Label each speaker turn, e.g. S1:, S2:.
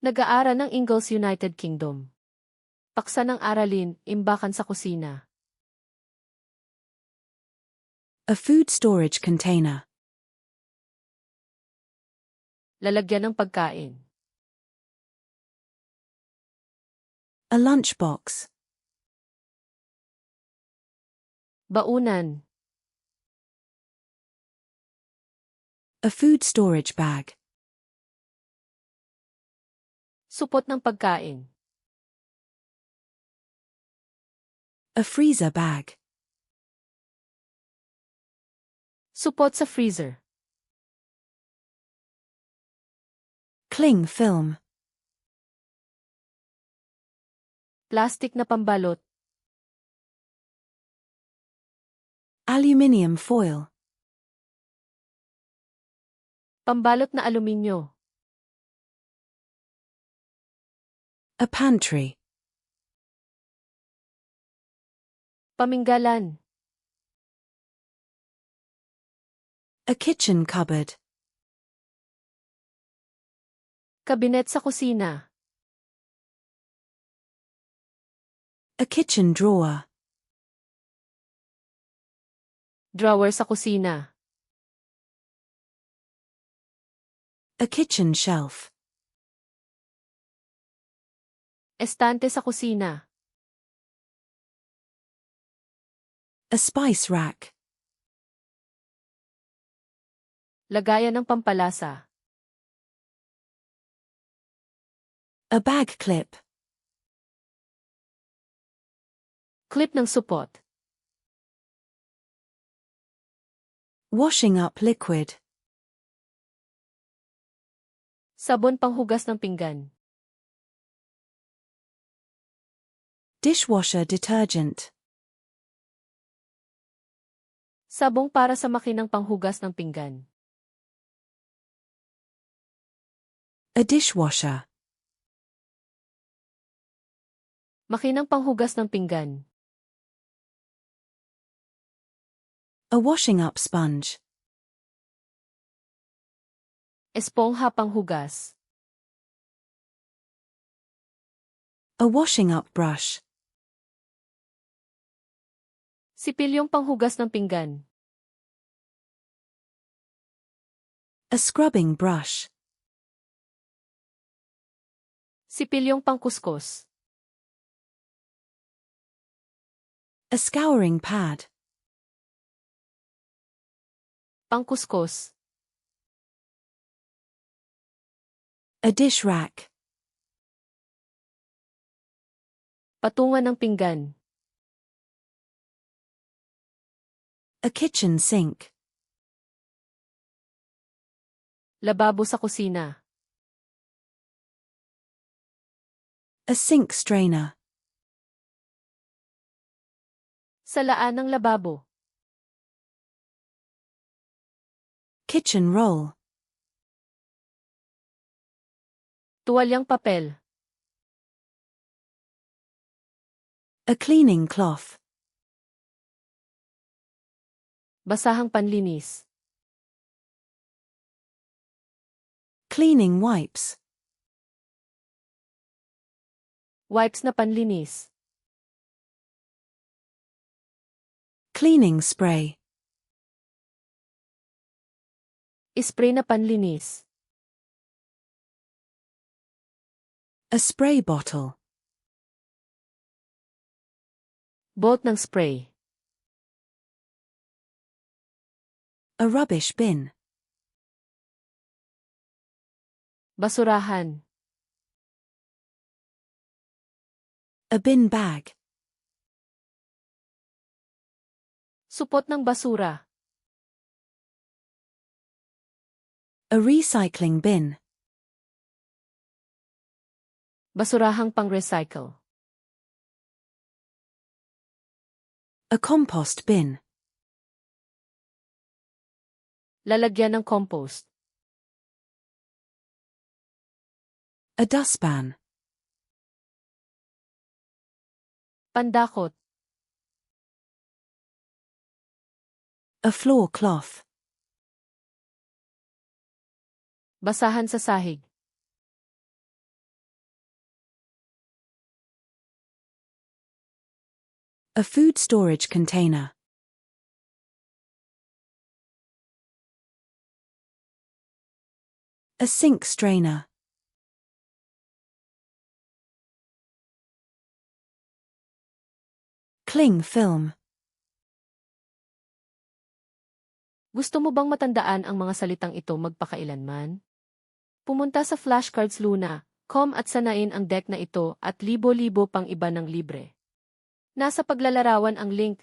S1: Nag-aaral ng Ingles, United Kingdom. Paksa ng aralin, imbakan sa kusina.
S2: A food storage container.
S1: Lalagyan ng pagkain.
S2: A lunchbox.
S1: Baunan.
S2: A food storage bag.
S1: Supot ng pagkain.
S2: A freezer bag.
S1: Supot sa freezer.
S2: Cling film.
S1: Plastic na pambalot.
S2: Aluminium foil.
S1: Pambalot na aluminyo.
S2: A pantry.
S1: Paminggalan.
S2: A kitchen cupboard.
S1: Kabinet sa kusina.
S2: A kitchen drawer.
S1: Drawer sa kusina.
S2: A kitchen shelf.
S1: Estante sa kusina.
S2: A spice rack.
S1: Lagayan ng pampalasa.
S2: A bag clip.
S1: Clip ng supot.
S2: Washing up liquid.
S1: Sabon panghugas ng pinggan.
S2: Dishwasher detergent.
S1: Sabong para sa makinang panghugas ng pinggan.
S2: A dishwasher.
S1: Makinang panghugas ng pinggan.
S2: A washing up sponge.
S1: Espongha panghugas.
S2: A washing up brush.
S1: Sipilyong panghugas ng pinggan.
S2: A scrubbing brush.
S1: Sipilyong pangkuskus.
S2: A scouring pad.
S1: Pangkuskus.
S2: A dish rack.
S1: Patungan ng pinggan.
S2: A kitchen sink.
S1: Lababo sa kusina.
S2: A sink strainer.
S1: Salaan ng lababo.
S2: Kitchen roll.
S1: Tuwalyang papel.
S2: A cleaning cloth.
S1: Basahang panlinis.
S2: Cleaning wipes.
S1: Wipes na panlinis.
S2: Cleaning spray.
S1: Spray na panlinis.
S2: A spray bottle.
S1: Bolt ng spray.
S2: A rubbish bin.
S1: Basurahan.
S2: A bin bag.
S1: Supot ng basura.
S2: A recycling bin.
S1: Basurahang pang-recycle.
S2: A compost bin.
S1: Lalagyan ng compost.
S2: A dustpan.
S1: Pandakot.
S2: A floor cloth.
S1: Basahan sa sahig.
S2: A food storage container. A sink strainer. Cling film.
S1: Gusto mo bang matandaan ang mga salitang ito magpakailanman? Pumunta sa flashcards Luna.com at sanain ang deck na ito at libo-libo pang iba ng libre. Nasa paglalarawan ang link.